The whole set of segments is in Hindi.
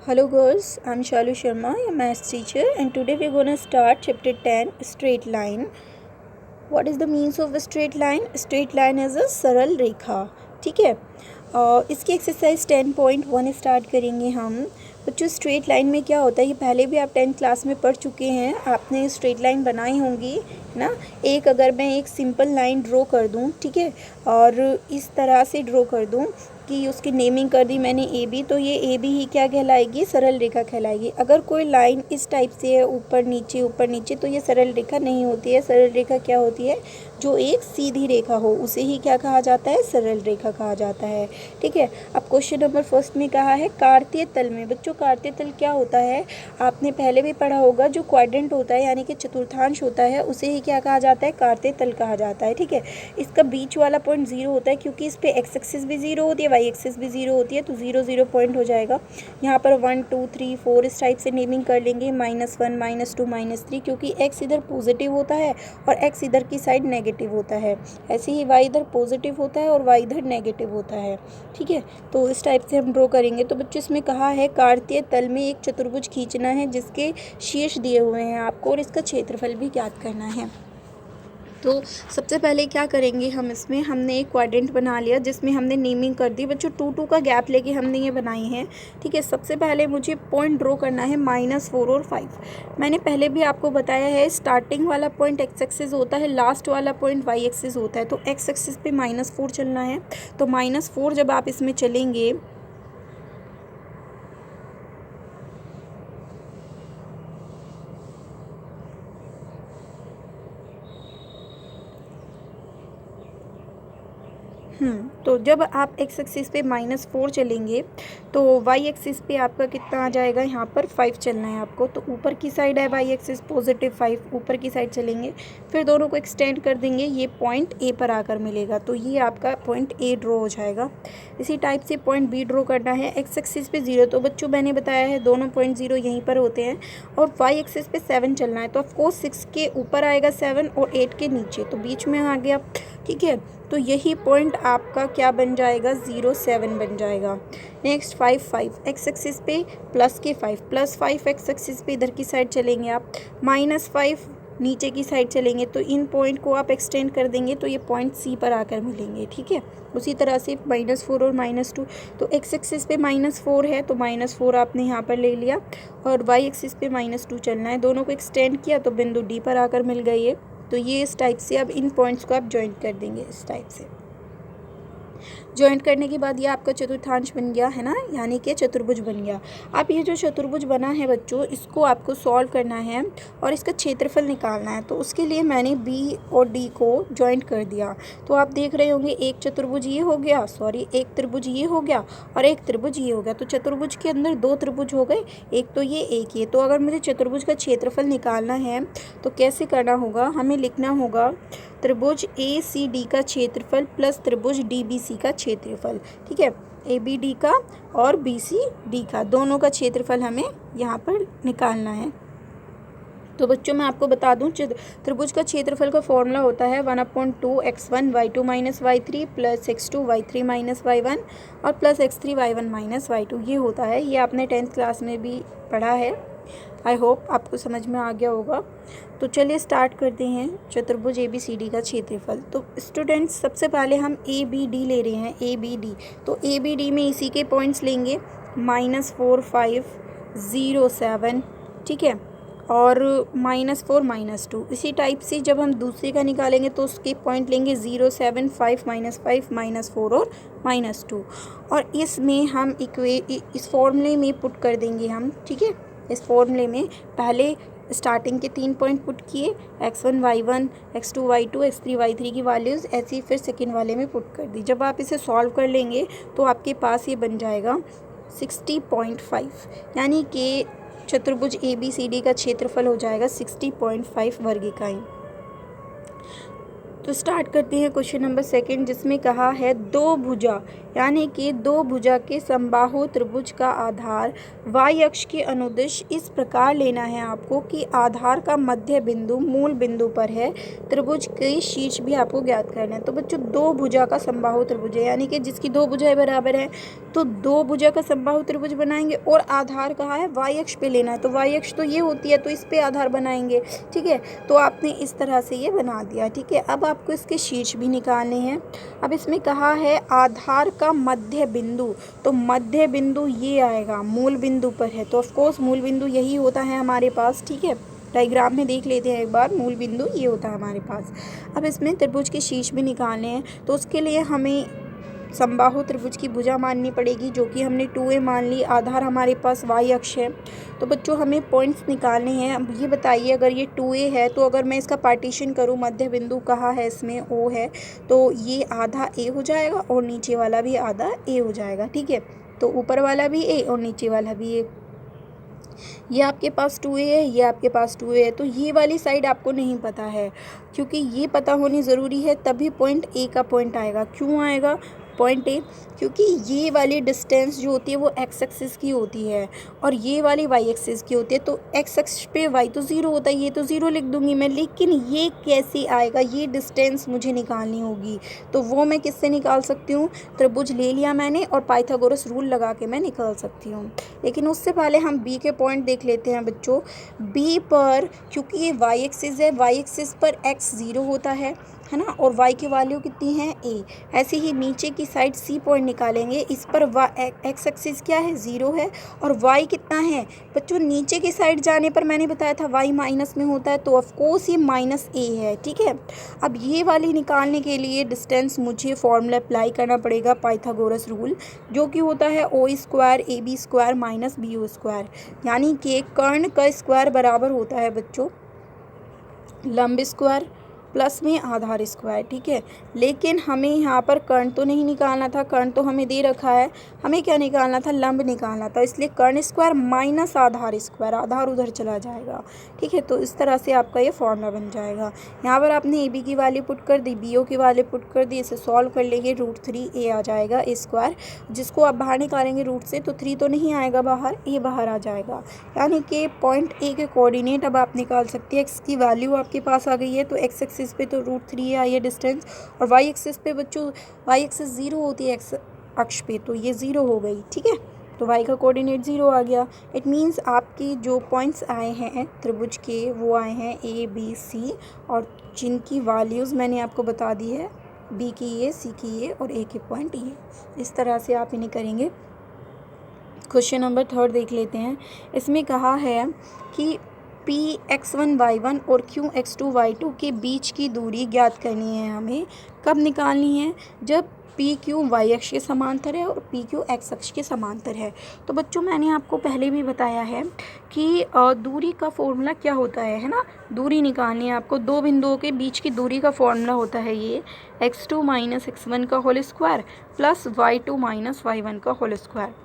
Hello girls, I'm Shalu Sharma, your maths teacher, and today we're gonna start chapter 10, straight line. What is the means of a straight line? Straight line is a सरल रेखा. ठीक है, इसकी एक्सरसाइज 10.1 स्टार्ट करेंगे हम. बच्चों स्ट्रेट लाइन में क्या होता है, ये पहले भी आप 10th क्लास में पढ़ चुके हैं. आपने स्ट्रेट लाइन बनाई होंगी ना. अगर मैं एक सिंपल लाइन ड्रॉ कर दूं, ठीक है, और इस तरह से ड्रॉ कर दूं कि उसकी नेमिंग कर दी मैंने ए बी, तो ये ए बी ही क्या कहलाएगी? सरल रेखा कहलाएगी. अगर कोई लाइन इस टाइप से है, ऊपर नीचे, तो ये सरल रेखा नहीं होती है. सरल रेखा क्या होती है? जो एक सीधी रेखा हो उसे ही क्या कहा जाता है? सरल रेखा कहा जाता है. ठीक है, अब क्वेश्चन नंबर फर्स्ट में कहा है कार्तीय तल में. बच्चों कार्तीय तल क्या होता है? आपने पहले भी पढ़ा होगा. जो क्वाड्रेंट होता है यानी कि चतुर्थांश होता है उसे ही क्या कहा जाता है? कार्तीय तल कहा जाता है. ठीक है, इसका बीच वाला पॉइंट 0 होता है क्योंकि इस पर एक्स एक्सिस भी 0 होती है, वाई एक्सिस भी 0 होती है, तो 0 0 पॉइंट हो जाएगा. यहाँ पर 1 2 3 4 इस टाइप से नेमिंग कर लेंगे. -1 -2 -3, क्योंकि एक्स इधर पॉजिटिव होता है और एक्स इधर की साइड नेगेटिव होता है. ऐसे ही वाई इधर पॉजिटिव होता है और वाई इधर नेगेटिव होता है. ठीक है, तो इस टाइप से हम ड्रॉ करेंगे. तो बच्चों इसमें कहा है कार्तीय तल में एक चतुर्भुज खींचना है जिसके शीर्ष दिए हुए हैं आपको, और इसका क्षेत्रफल भी ज्ञात करना है. तो सबसे पहले क्या करेंगे हम, इसमें हमने एक क्वाड्रेंट बना लिया जिसमें हमने नेमिंग कर दी. बच्चों 2 2 का गैप लेके हमने ये बनाई है. ठीक है, सबसे पहले मुझे पॉइंट ड्रॉ करना है -4 और 5. मैंने पहले भी आपको बताया है स्टार्टिंग वाला पॉइंट एक्स एक्सिस होता है, लास्ट वाला पॉइंट वाई एक्सिस होता है. तो एक्स एक्सिस पे -4 चलना है. तो -4 जब आप इसमें चलेंगे तो जब आप एक्स एक्सिस पे -4 चलेंगे तो वाई एक्सिस पे आपका कितना आ जाएगा? यहाँ पर 5 चलना है आपको. तो ऊपर की साइड है वाई एक्सिस +5, ऊपर की साइड चलेंगे, फिर दोनों को एक्सटेंड कर देंगे, ये पॉइंट ए पर आकर मिलेगा. तो ये आपका पॉइंट ए ड्रॉ हो जाएगा. इसी टाइप से पॉइंट बी ड्रॉ करना है. एक्स एक्सिस पे 0, तो बच्चों मैंने बताया है दोनों पॉइंट 0 यहीं पर होते हैं. और वाई एक्सिस पे 7 चलना है. तो ऑफकोर्स 6 के ऊपर आएगा 7 और 8 के नीचे, तो बीच में आ गया. ठीक है, तो यही पॉइंट आपका क्या बन जाएगा? 0 7 बन जाएगा. नेक्स्ट 5 एक्स एक्सिस पे +5 एक्स एक्सिस पे इधर की साइड चलेंगे आप, -5 नीचे की साइड चलेंगे. तो इन पॉइंट को आप एक्सटेंड कर देंगे तो ये पॉइंट सी पर आकर मिलेंगे. ठीक है, उसी तरह से -4 और -2. तो एक्स एक्सिस पे -4 है तो -4 आपने यहाँ पर ले लिया, और वाई एक्सिस पे -2 चलना है. दोनों को एक्सटेंड किया तो बिंदु डी पर आकर मिल गई है. तो ये इस टाइप से अब इन पॉइंट्स को आप ज्वाइंट कर देंगे. इस टाइप से ज्वाइंट करने के बाद ये आपका चतुर्थांश बन गया है ना, यानी कि चतुर्भुज बन गया. अब ये जो चतुर्भुज बना है बच्चों, इसको आपको सॉल्व करना है और इसका क्षेत्रफल निकालना है. तो उसके लिए मैंने बी और डी को ज्वाइंट कर दिया. तो आप देख रहे होंगे एक चतुर्भुज ये हो गया, एक त्रिभुज ये हो गया और एक त्रिभुज ये हो गया. तो चतुर्भुज के अंदर 2 त्रिभुज हो गए, एक तो ये एक ये. तो अगर मुझे चतुर्भुज का क्षेत्रफल निकालना है तो कैसे करना होगा? हमें लिखना होगा त्रिभुज ए सी डी का क्षेत्रफल प्लस त्रिभुज डी बी सी का क्षेत्रफल. ठीक है, ए बी डी का और बी सी डी का, दोनों का क्षेत्रफल हमें यहाँ पर निकालना है. तो बच्चों मैं आपको बता दूं, त्रिभुज का क्षेत्रफल का फॉर्मूला होता है 1/2 x1 y2 - y3 plus x2 y3 - y1 और प्लस x3 y1 - y2. ये होता है, ये आपने 10th क्लास में भी पढ़ा है. आई होप आपको समझ में आ गया होगा. तो चलिए स्टार्ट करते हैं चतुर्भुज ए बी सी डी का क्षेत्रफल. तो स्टूडेंट्स सबसे पहले हम ए बी डी ले रहे हैं. ए बी डी, तो ए बी डी में इसी के पॉइंट्स लेंगे, -4 5 0 7. ठीक है, और -4 -2. इसी टाइप से जब हम दूसरे का निकालेंगे तो उसके पॉइंट लेंगे 0 7 5 -5 -4 और -2. और इसमें हम इस फॉर्मूले में पुट कर देंगे हम. ठीक है, इस फॉर्मूले में पहले स्टार्टिंग के 3 पॉइंट पुट किए, x1 y1 x2 y2 x3 y3 की वैल्यूज़, ऐसे ही फिर सेकेंड वाले में पुट कर दी. जब आप इसे सॉल्व कर लेंगे तो आपके पास ये बन जाएगा 60.5, यानी कि चतुर्भुज ए बी सी डी का क्षेत्रफल हो जाएगा 60.5 वर्ग इकाई. तो स्टार्ट करते हैं क्वेश्चन नंबर सेकंड, जिसमें कहा है दो भुजा यानी कि दो भुजा के समबाहु त्रिभुज का आधार y अक्ष के अनुदिश इस प्रकार लेना है आपको कि आधार का मध्य बिंदु मूल बिंदु पर है, त्रिभुज के शीर्ष भी आपको ज्ञात करना है। तो बच्चों दो भुजा का समबाहु त्रिभुज है यानी कि जिसकी दो भुजाएं बराबर है, तो दो भुजा का समबाहु त्रिभुज बनाएंगे और आधार कहाँ है, y अक्ष पे लेना है। तो y अक्ष तो ये होती है, तो इस पे आधार बनाएंगे। ठीक है, तो आपने इस तरह से ये बना दिया। ठीक है, अब आपको इसके शीर्ष भी निकालने हैं। अब इसमें कहा है आधार का मध्य बिंदु, तो मध्य बिंदु ये आएगा, मूल बिंदु पर है, तो ऑफकोर्स मूल बिंदु यही होता है हमारे पास। ठीक है, डायग्राम में देख लेते हैं एक बार, मूल बिंदु ये होता है हमारे पास। अब इसमें त्रिभुज के शीर्ष भी निकालने हैं, तो उसके लिए हमें समबाहु त्रिभुज की भुजा माननी पड़ेगी, जो कि हमने 2a मान ली। आधार हमारे पास y अक्ष है। तो बच्चों हमें पॉइंट्स निकालने हैं। अब ये बताइए, अगर ये 2a है तो अगर मैं इसका पार्टीशन करूँ, मध्य बिंदु कहाँ है इसमें, o है, तो ये आधा a हो जाएगा और नीचे वाला भी आधा a हो जाएगा। ठीक है, तो ऊपर वाला भी a और नीचे वाला भी a। ये आपके पास 2a है, ये आपके पास 2a है, तो ये वाली साइड आपको नहीं पता है, क्योंकि ये पता होनी ज़रूरी है, तभी पॉइंट a का पॉइंट आएगा। क्यों आएगा पॉइंट ए, क्योंकि ये वाली डिस्टेंस जो होती है वो एक्स एक्सिस की होती है और ये वाली वाई एक्सिस की होती है। तो एक्स एक्सिस पे वाई तो ज़ीरो होता है, ये तो ज़ीरो लिख दूंगी मैं, लेकिन ये कैसे आएगा, ये डिस्टेंस मुझे निकालनी होगी। तो वो मैं किससे निकाल सकती हूँ, त्रिभुज ले लिया मैंने और पाइथागोरस रूल लगा के मैं निकाल सकती हूँ। लेकिन उससे पहले हम बी के पॉइंट देख लेते हैं बच्चों। बी पर, क्योंकि ये वाई एक्सिस है, वाई एक्सिस पर एक्स ज़ीरो होता है ना, और y की वैल्यू कितनी है a। ऐसे ही नीचे की साइड c पॉइंट निकालेंगे, इस पर x एक्सिस क्या है, 0 है, और y कितना है बच्चों, नीचे की साइड जाने पर मैंने बताया था y माइनस में होता है, तो ऑफकोर्स ये माइनस a है। ठीक है, अब ये वाली निकालने के लिए डिस्टेंस मुझे फॉर्मूला अप्लाई करना पड़ेगा, पाइथागोरस रूल, जो कि होता है o square ab square minus bo square, यानी कि कर्ण का स्क्वायर बराबर होता है बच्चों लंब स्क्वायर प्लस में आधार स्क्वायर। ठीक है, लेकिन हमें यहाँ पर कर्ण तो नहीं निकालना था, कर्ण तो हमें दे रखा है, हमें क्या निकालना था, लंब निकालना था, इसलिए कर्ण स्क्वायर माइनस आधार स्क्वायर, आधार उधर चला जाएगा। ठीक है, तो इस तरह से आपका ये फॉर्मूला बन जाएगा। यहाँ पर आपने ए बी की वैल्यू पुट कर दी, बी ओ की वैल्यू पुट कर दी, इसे सॉल्व कर लेंगे, √3a आ जाएगा ए स्क्वायर, जिसको आप बाहर निकालेंगे रूट से, तो 3 तो नहीं आएगा बाहर, ए बाहर आ जाएगा, यानी कि पॉइंट ए के कोऑर्डिनेट अब आप निकाल सकते हैं। एक्स की वैल्यू आपके पास आ गई है, तो एक्स एक्सिस पे तो √3 आई है डिस्टेंस, और वाई एक्सिस पे बच्चों वाई एक्सिस 0 होती है एक्स अक्ष पे, तो ये 0 हो गई। ठीक है, तो y का कोऑर्डिनेट 0 आ गया। इट मीन्स आपकी जो पॉइंट्स आए हैं त्रिभुज के वो आए हैं a b c, और जिनकी वैल्यूज़ मैंने आपको बता दी है, b की ये, c की ये और a के पॉइंट ये। इस तरह से आप इन्हें करेंगे। क्वेश्चन नंबर 3 देख लेते हैं। इसमें कहा है कि p x1 y1 और q x2 y2 के बीच की दूरी ज्ञात करनी है। हमें कब निकालनी है, जब पी क्यू वाई अक्ष के समांतर है और पी क्यू एक्स अक्ष के समांतर है। तो बच्चों मैंने आपको पहले भी बताया है कि दूरी का फॉर्मूला क्या होता है ना, दूरी निकालनी है आपको, दो बिंदुओं के बीच की दूरी का फॉर्मूला होता है ये x2 माइनस x1 का whole square plus y2 minus y1 का होल स्क्वायर।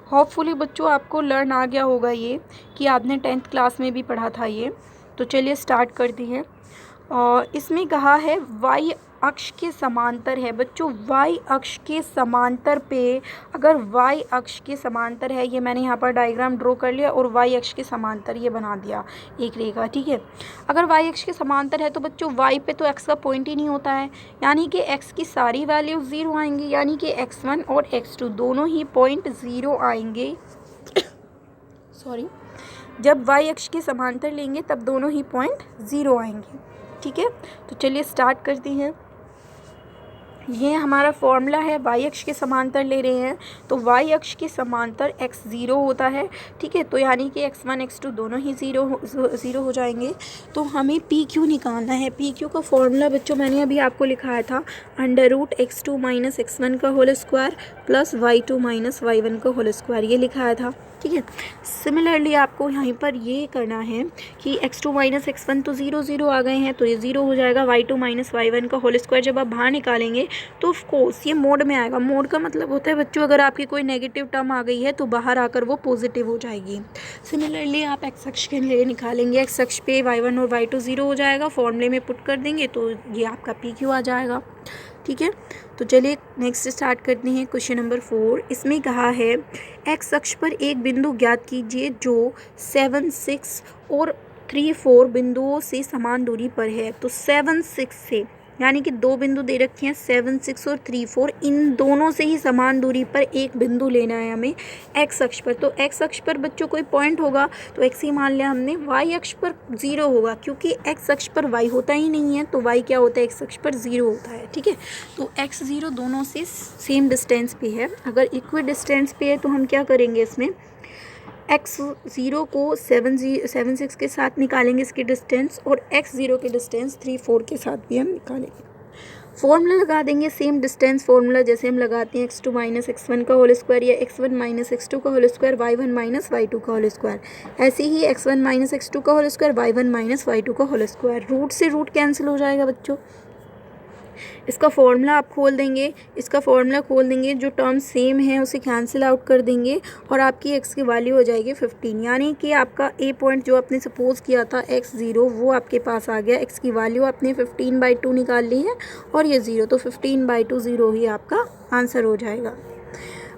होपफुली बच्चों आपको लर्न आ गया होगा ये, कि आपने 10th क्लास में भी पढ़ा था ये। तो चलिए स्टार्ट करते हैं। और इसमें कहा है y अक्ष के समांतर है बच्चों, y अक्ष के समांतर पे, अगर y अक्ष के समांतर है, ये मैंने यहाँ पर डायग्राम ड्रॉ कर लिया और y अक्ष के समांतर ये बना दिया एक रेखा। ठीक है, अगर y अक्ष के समांतर है तो बच्चों y पे तो x का पॉइंट ही नहीं होता है, यानी कि x की सारी वैल्यू 0 आएंगी, यानी कि x1 और x2 दोनों ही पॉइंट 0 आएंगे। सॉरी, जब y अक्ष के समांतर लेंगे तब दोनों ही पॉइंट 0 आएंगे। ठीक है, तो चलिए स्टार्ट करते हैं। ये हमारा फॉर्मूला है, y अक्ष के समांतर ले रहे हैं, तो y अक्ष के समांतर x 0 होता है। ठीक है, तो यानी कि x1 x2 दोनों ही 0 हो जाएंगे। तो हमें पी क्यू निकालना है। पी क्यू का फॉर्मूला बच्चों मैंने अभी आपको लिखाया था, √x2 माइनस x1 का whole square plus y2 minus y1 का होल स्क्वायर, ये लिखाया था। ठीक है, सिमिलरली आपको यहाँ पर ये करना है कि x2 माइनस x1 तो 0 0 आ गए हैं, तो ये 0 हो जाएगा। y2 माइनस y1 का होल स्क्वायर जब आप बाहर निकालेंगे तो ऑफ कोर्स ये मोड में आएगा। मोड का मतलब होता है बच्चों, अगर आपकी कोई नेगेटिव टर्म आ गई है तो बाहर आकर वो पॉजिटिव हो जाएगी। सिमिलरली आप एक्स अक्ष के लिए निकालेंगे, एक्स अक्ष पे y1 और y2 0 हो जाएगा, फॉर्मूले में पुट कर देंगे तो ये आपका PQ आ जाएगा। ठीक है, तो चलिए नेक्स्ट स्टार्ट करते हैं। क्वेश्चन नंबर 4, इसमें कहा है एक्स अक्ष पर एक बिंदु ज्ञात कीजिए जो 7 6 और 3 4 बिंदुओं से समान दूरी पर है। तो 7 6 से, यानी कि दो बिंदु दे रखे हैं 7 6 और 3 4, इन दोनों से ही समान दूरी पर एक बिंदु लेना है हमें एक्स अक्ष पर। तो एक्स अक्ष पर बच्चों कोई पॉइंट होगा तो एक्स ही मान लिया हमने। वाई अक्ष पर 0 होगा क्योंकि एक्स अक्ष पर वाई होता ही नहीं है, तो वाई क्या होता है, एक्स अक्ष पर 0 होता है। ठीक है, तो एक्स 0 दोनों से सेम डिस्टेंस पे है। अगर इक्वल डिस्टेंस पे है तो हम क्या करेंगे, इसमें x0 को 7 6 के साथ निकालेंगे इसकी डिस्टेंस, और x0 की डिस्टेंस 3 4 के साथ भी हम निकालेंगे। फॉर्मूला लगा देंगे, सेम डिस्टेंस फॉर्मूला जैसे हम लगाते हैं x2 माइनस x1 का होल स्क्वायर या x1 माइनस x2 का whole square, y1 minus y2 का होल स्क्वायर। ऐसे ही x1 माइनस x2 का whole square, y1 minus y2 का होल स्क्वायर। रूट से रूट कैंसिल हो जाएगा बच्चों। इसका फॉर्मूला आप खोल देंगे, इसका फॉर्मूला खोल देंगे, जो टर्म सेम है उसे कैंसिल आउट कर देंगे और आपकी x की वैल्यू हो जाएगी 15। यानी कि आपका ए पॉइंट जो आपने सपोज किया था x0 वो आपके पास आ गया। x की वैल्यू आपने 15/2 निकाल ली है और ये 0, तो 15/2 0 ही आपका आंसर हो जाएगा।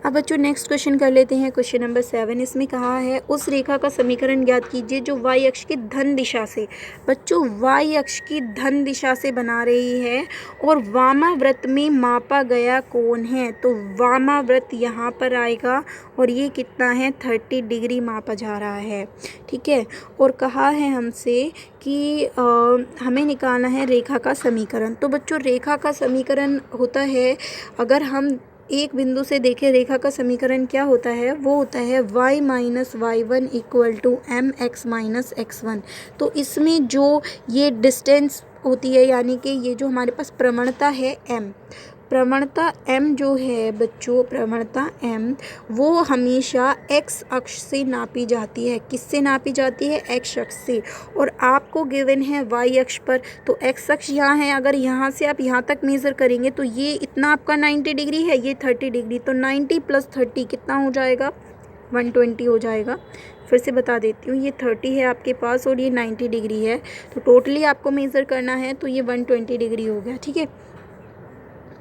अब बच्चों नेक्स्ट क्वेश्चन कर लेते हैं। क्वेश्चन नंबर 7, इसमें कहा है उस रेखा का समीकरण ज्ञात कीजिए जो y अक्ष की धन दिशा से, बच्चों y अक्ष की धन दिशा से बना रही है और वामाव्रत में मापा गया कोण है। तो वामाव्रत यहाँ पर आएगा और ये कितना है, 30 डिग्री मापा जा रहा है। ठीक है, और कहा है हमसे कि हमें निकालना है रेखा का समीकरण। तो बच्चों रेखा का समीकरण होता है, अगर हम एक बिंदु से देखें रेखा का समीकरण क्या होता है, वो होता है y minus y1 equal to m x minus x1। तो इसमें जो ये डिस्टेंस होती है, यानी कि ये जो हमारे पास प्रवणता है m, प्रवणता m जो है बच्चों, प्रवणता m वो हमेशा x अक्ष से नापी जाती है। किससे नापी जाती है, x अक्ष से। और आपको गिवन है y अक्ष पर, तो x अक्ष यहाँ है, अगर यहाँ से आप यहाँ तक मेज़र करेंगे तो ये इतना आपका 90 डिग्री है, ये 30 डिग्री, तो 90 + 30 कितना हो जाएगा, 120 हो जाएगा। फिर से बता देती हूँ, ये 30 है आपके पास और ये 90 डिग्री है, तो टोटली आपको मेज़र करना है तो ये 120 डिग्री हो गया। ठीक है,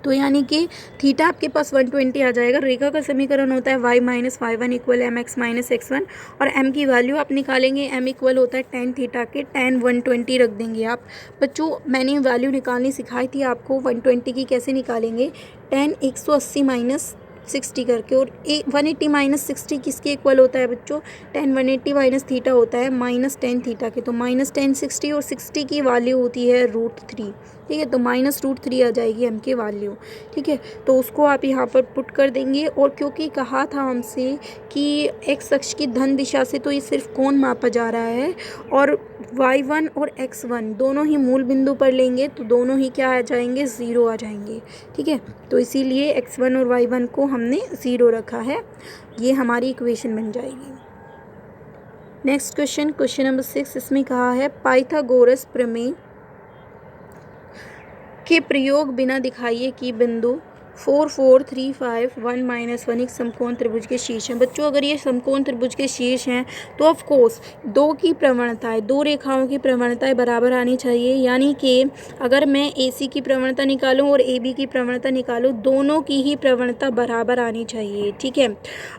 तो यानी कि थीटा आपके पास 120 आ जाएगा। रेखा का समीकरण होता है y minus y1 equal m x minus x1, और m की वैल्यू आप निकालेंगे, m इक्वल होता है tan थीटा के, tan 120 रख देंगे आप। बच्चों मैंने वैल्यू निकालनी सिखाई थी आपको 120 की, कैसे निकालेंगे, tan 180 माइनस 60 करके, और 180 माइनस 60 किसके इक्वल होता है बच्चों, tan 180 माइनस थीटा होता है माइनस tan थीटा के, तो माइनस tan 60 और 60 की वैल्यू होती है √3। ठीक है, तो माइनस √3 आ जाएगी m की वैल्यू। ठीक है, तो उसको आप यहाँ पर पुट कर देंगे। और क्योंकि कहा था हमसे कि x अक्ष की धन दिशा से, तो ये सिर्फ कोण मापा जा रहा है, और y1 और x1 दोनों ही मूल बिंदु पर लेंगे तो दोनों ही क्या आ जाएंगे, 0 आ जाएंगे। ठीक है, तो इसीलिए x1 और y1 को हमने 0 रखा है, ये हमारी इक्वेशन बन जाएगी। नेक्स्ट क्वेश्चन, क्वेश्चन नंबर 6, इसमें कहा है पाइथागोरस प्रमेय के प्रयोग बिना दिखाइए कि बिंदु 4 4 3 5 1 -1 एक समकोण त्रिभुज के शीर्ष हैं। बच्चों अगर ये समकोण त्रिभुज के शीर्ष हैं तो ऑफ कोर्स दो की प्रवणताएं, दो रेखाओं की प्रवणताएं बराबर आनी चाहिए। यानी कि अगर मैं AC की प्रवणता निकालूं और AB की प्रवणता निकालूं, दोनों की ही प्रवणता बराबर आनी चाहिए। ठीक है,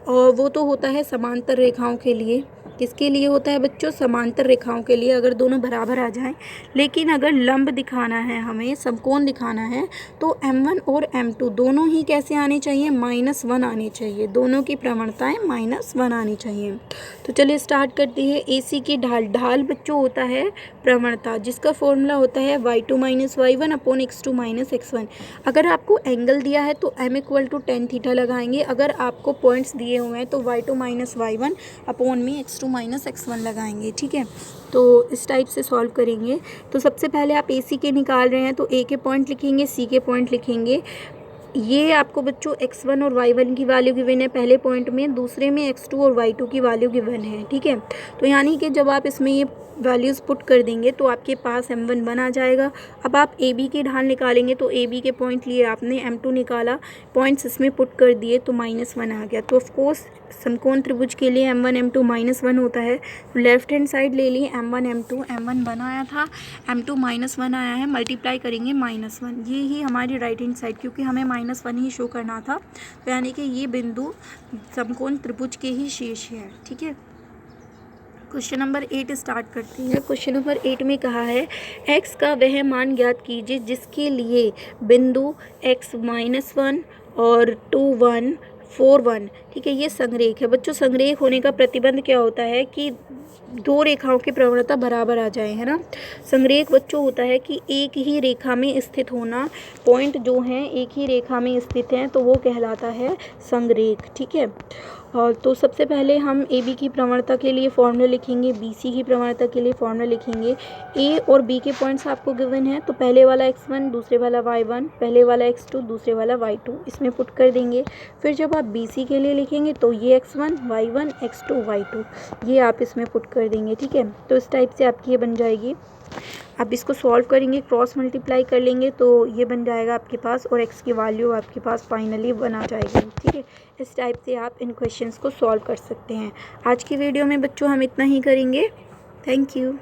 और वो तो होता है समांतर रेखाओं के लिए। किसके लिए होता है बच्चों, समांतर रेखाओं के लिए, अगर दोनों बराबर आ जाएं। लेकिन अगर लंब दिखाना है, हमें समकोण दिखाना है, तो M1 और M2 दोनों ही कैसे आने चाहिए, -1 आने चाहिए। दोनों की प्रवणताएं -1 आनी चाहिए। तो चलिए स्टार्ट करते हैं। AC की ढाल, ढाल बच्चों होता है प्रवणता, जिसका फॉर्मूला होता है y2 - y1 upon x2 - x1। अगर आपको एंगल दिया है तो m = tan थीटा लगाएंगे। अगर आपको पॉइंट्स दिए हुए हैं तो y2 - y1 अपॉन में x2 - x1 लगाएंगे। ठीक है, तो इस टाइप से सॉल्व करेंगे। तो सबसे पहले आप AC के निकाल रहे हैं तो A के पॉइंट लिखेंगे, C के पॉइंट लिखेंगे। ये आपको बच्चों x1 और y1 की वैल्यू गिवन है पहले पॉइंट में, दूसरे में x2 और y2 की वैल्यू गिवन है, ठीक है। तो यानी कि जब आप इसमें ये वैल्यूज़ पुट कर देंगे तो आपके पास m1 बन आ जाएगा। अब आप AB की ढाल निकालेंगे तो AB के पॉइंट लिए आपने m2 निकाला, पॉइंट्स इसमें पुट कर दिए तो -1 आ गया। तो ऑफकोर्स समकोण त्रिभुज के लिए m1 m2 -1 होता है। तो लेफ्ट हैंड साइड ले लिए m1 m2, m1 बनाया था, m2 -1 आया है, मल्टीप्लाई करेंगे -1, ये ही हमारी राइट हैंड साइड, क्योंकि हमें -1 ही शो करना था, तो यानी कि ये बिंदु समकोण त्रिभुज के ही शीर्ष है, ठीक है। क्वेश्चन नंबर 8 स्टार्ट करते हैं। क्वेश्चन नंबर 8 में कहा है x का वह मान ज्ञात कीजिए जिसके लिए बिंदु x -1 और 2 1 4 1, ठीक है, ये संरेख है। बच्चों संरेख होने का प्रतिबंध क्या होता है कि दो रेखाओं की प्रवणता बराबर आ जाए, है ना। संरेख बच्चों होता है कि एक ही रेखा में स्थित होना, पॉइंट जो हैं एक ही रेखा में स्थित हैं तो वो कहलाता है संरेख, ठीक है। और तो सबसे पहले हम ए बी की प्रवणता के लिए फॉर्मूला लिखेंगे, बी सी की प्रवणता के लिए फॉर्मूला लिखेंगे। ए और बी के पॉइंट्स आपको गिवन है, तो पहले वाला x1 दूसरे वाला y1, पहले वाला x2 दूसरे वाला y2, इसमें पुट कर देंगे। फिर जब आप बी सी के लिए लिखेंगे तो ये x1 y1 x2 y2 ये आप इसमें पुट कर देंगे, ठीक है। तो इस टाइप से आपकी ये बन जाएगी। आप इसको सॉल्व करेंगे, क्रॉस मल्टीप्लाई कर लेंगे तो ये बन जाएगा आपके पास, और x की वैल्यू आपके पास फाइनली बना जाएगी, ठीक है। इस टाइप से आप इन क्वेश्चंस को सॉल्व कर सकते हैं। आज की वीडियो में बच्चों हम इतना ही करेंगे। Thank you.